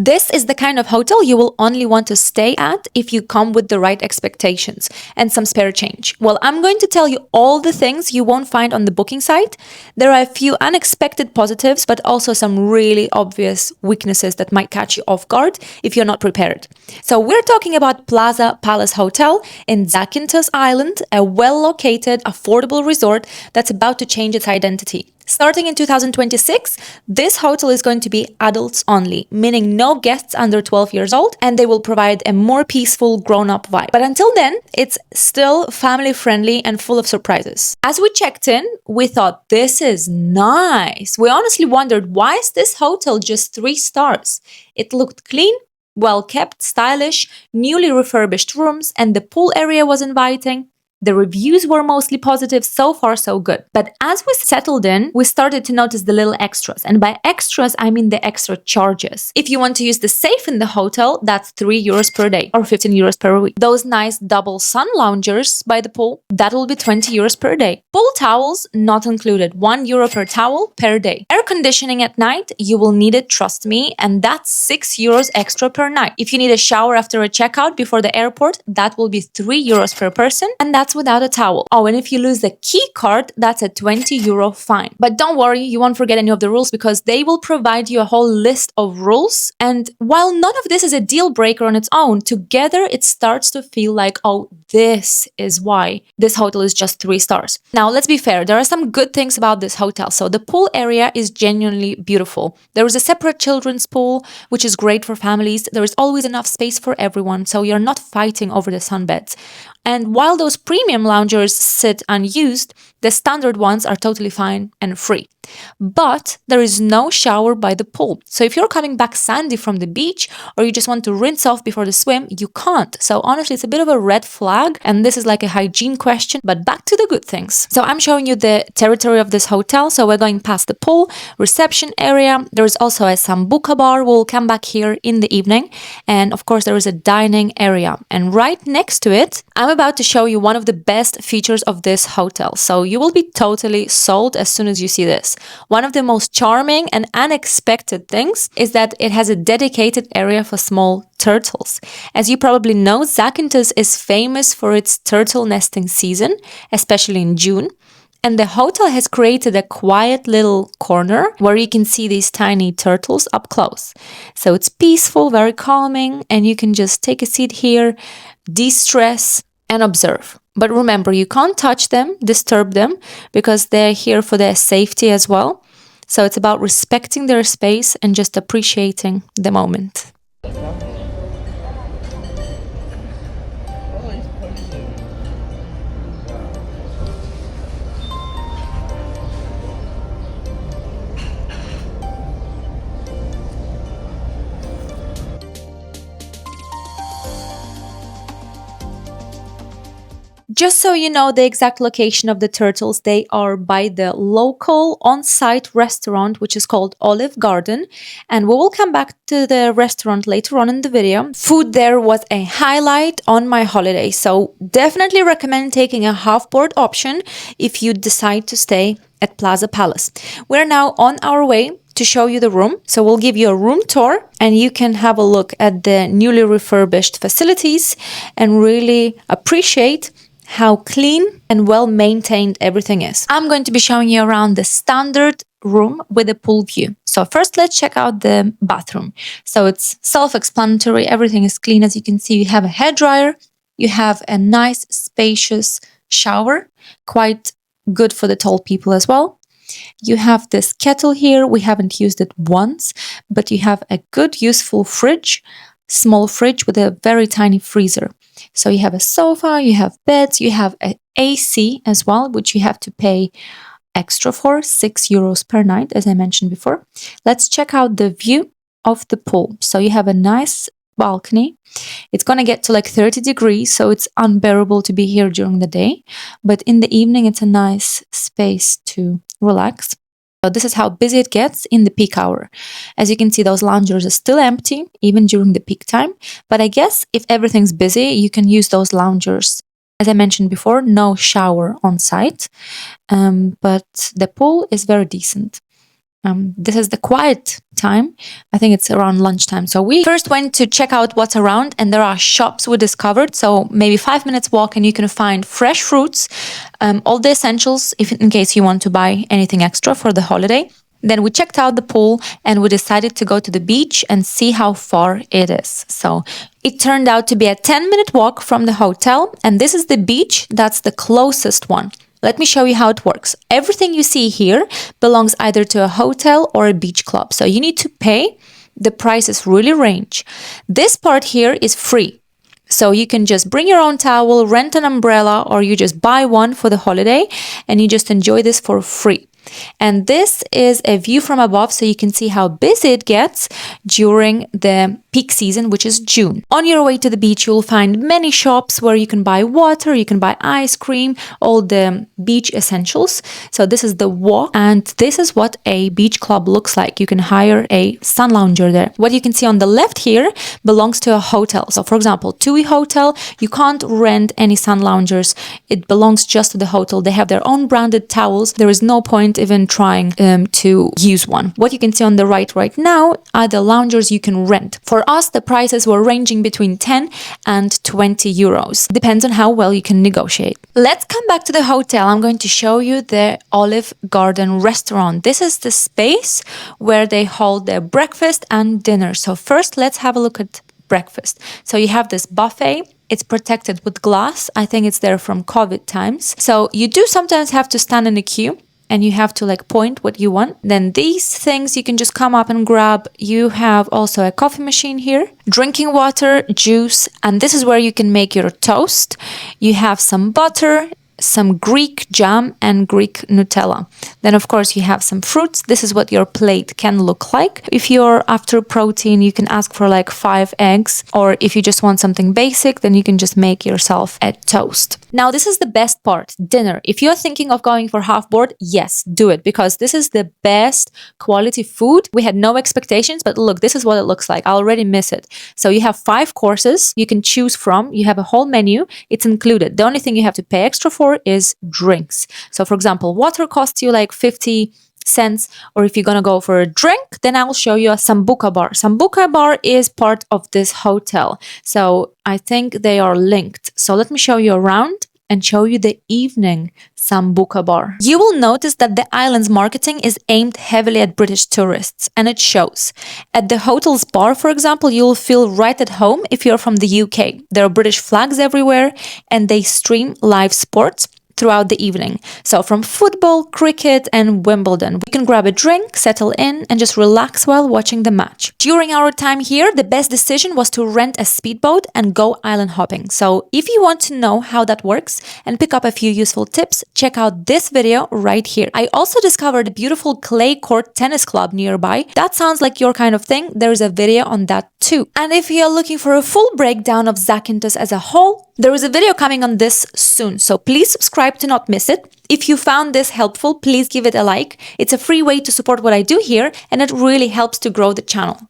This is the kind of hotel you will only want to stay at if you come with the right expectations and some spare change. Well, I'm going to tell you all the things you won't find on the booking site. There are a few unexpected positives, but also some really obvious weaknesses that might catch you off guard if you're not prepared. So we're talking about Plaza Pallas Hotel in Zakynthos Island, a well-located, affordable resort that's about to change its identity. Starting in 2026, this hotel is going to be adults only, meaning no guests under 12 years old, and they will provide a more peaceful, grown-up vibe. But until then, it's still family-friendly and full of surprises. As we checked in, we thought, this is nice. We honestly wondered, why is this hotel just 3 stars? It looked clean, well-kept, stylish, newly refurbished rooms, and the pool area was inviting. The reviews were mostly positive, so far so good. But as we settled in, we started to notice the little extras. And by extras, I mean the extra charges. If you want to use the safe in the hotel, that's 3 euros per day or 15 euros per week. Those nice double sun loungers by the pool, that will be 20 euros per day. Pool towels, not included, 1 euro per towel per day. Air conditioning at night, you will need it, trust me, and that's 6 euros extra per night. If you need a shower after a checkout before the airport, that will be 3 euros per person, and that's without a towel. Oh, and if you lose the key card, that's a 20 euro fine. But don't worry, you won't forget any of the rules because they will provide you a whole list of rules. And while none of this is a deal breaker on its own, together it starts to feel like, oh, this is why this hotel is just 3 stars. Now, let's be fair, there are some good things about this hotel. So the pool area is genuinely beautiful. There is a separate children's pool, which is great for families. There is always enough space for everyone, so you're not fighting over the sunbeds. And while those premium loungers sit unused, the standard ones are totally fine and free. But there is no shower by the pool. So if you're coming back sandy from the beach or you just want to rinse off before the swim, you can't. So honestly, it's a bit of a red flag, and this is like a hygiene question, but back to the good things. So I'm showing you the territory of this hotel. So we're going past the pool, reception area. There is also a Sambuca Bar. We'll come back here in the evening. And of course, there is a dining area. And right next to it, I'm about to show you one of the best features of this hotel. So you will be totally sold as soon as you see this. One of the most charming and unexpected things is that it has a dedicated area for small turtles. As you probably know, Zakynthos is famous for its turtle nesting season, especially in June. And the hotel has created a quiet little corner where you can see these tiny turtles up close. So it's peaceful, very calming, and you can just take a seat here, de-stress, and observe. But remember, you can't touch them, disturb them, because they're here for their safety as well. So it's about respecting their space and just appreciating the moment. Just so you know the exact location of the turtles, they are by the local on-site restaurant, which is called Olive Garden. And we will come back to the restaurant later on in the video. Food there was a highlight on my holiday, so definitely recommend taking a half-board option if you decide to stay at Plaza Pallas. We're now on our way to show you the room. So we'll give you a room tour and you can have a look at the newly refurbished facilities and really appreciate how clean and well maintained everything is. I'm going to be showing you around the standard room with a pool view. So first, let's check out the bathroom. So it's self-explanatory. Everything is clean. As you can see, you have a hairdryer. You have a nice, spacious shower, quite good for the tall people as well. You have this kettle here. We haven't used it once, but you have a good, useful fridge, small fridge with a very tiny freezer. So you have a sofa, you have beds, you have an AC as well, which you have to pay extra for, 6 euros per night, as I mentioned before. Let's check out the view of the pool. So you have a nice balcony. It's going to get to like 30 degrees, so it's unbearable to be here during the day. But in the evening, it's a nice space to relax. So this is how busy it gets in the peak hour. As you can see, those loungers are still empty, even during the peak time. But I guess if everything's busy, you can use those loungers. As I mentioned before, no shower on site, but the pool is very decent. This is the quiet time. I think it's around lunchtime. So we first went to check out what's around, and there are shops we discovered. So maybe 5 minutes walk and you can find fresh fruits, all the essentials if in case you want to buy anything extra for the holiday. Then we checked out the pool and we decided to go to the beach and see how far it is. So it turned out to be a 10-minute walk from the hotel, and this is the beach. That's the closest one. Let me show you how it works. Everything you see here belongs either to a hotel or a beach club. So you need to pay. The prices really range. This part here is free. So you can just bring your own towel, rent an umbrella, or you just buy one for the holiday and you just enjoy this for free. And this is a view from above, so you can see how busy it gets during the peak season, which is June. On your way to the beach, you'll find many shops where you can buy water, you can buy ice cream, all the beach essentials. So this is the walk, and this is what a beach club looks like. You can hire a sun lounger there. What you can see on the left here belongs to a hotel. So for example, TUI Hotel, you can't rent any sun loungers. It belongs just to the hotel. They have their own branded towels. There is no point even trying to use one. What you can see on the right now are the loungers you can rent. For us, the prices were ranging between 10 and 20 euros. Depends on how well you can negotiate. Let's come back to the hotel. I'm going to show you the Olive Garden restaurant. This is the space where they hold their breakfast and dinner. So first, let's have a look at breakfast. So you have this buffet. It's protected with glass. I think it's there from COVID times. So you do sometimes have to stand in a queue, and you have to like point what you want. Then these things you can just come up and grab. You have also a coffee machine here, drinking water, juice, and this is where you can make your toast. You have some butter, some Greek jam and Greek Nutella. Then of course you have some fruits. This is what your plate can look like. If you're after protein, you can ask for like 5 eggs, or if you just want something basic, then you can just make yourself a toast. Now this is the best part, dinner. If you're thinking of going for half board, yes, do it, because this is the best quality food. We had no expectations, but look, this is what it looks like. I already miss it. So you have 5 courses you can choose from. You have a whole menu. It's included. The only thing you have to pay extra for is drinks. So for example, water costs you like 50 cents, or if you're gonna go for a drink, then I'll show you a Sambuca Bar. Sambuca Bar is part of this hotel, so I think they are linked. So let me show you around and show you the evening Sambuca Bar. You will notice that the island's marketing is aimed heavily at British tourists, and it shows. At the hotel's bar, for example, you'll feel right at home if you're from the UK. There are British flags everywhere, and they stream live sports throughout the evening. So from football, cricket, and Wimbledon, you can grab a drink, settle in, and just relax while watching the match. During our time here, the best decision was to rent a speedboat and go island hopping. So if you want to know how that works and pick up a few useful tips, check out this video right here. I also discovered a beautiful clay court tennis club nearby. That sounds like your kind of thing. There's a video on that too. And if you're looking for a full breakdown of Zakynthos as a whole, there is a video coming on this soon, so please subscribe to not miss it. If you found this helpful, please give it a like. It's a free way to support what I do here, and it really helps to grow the channel.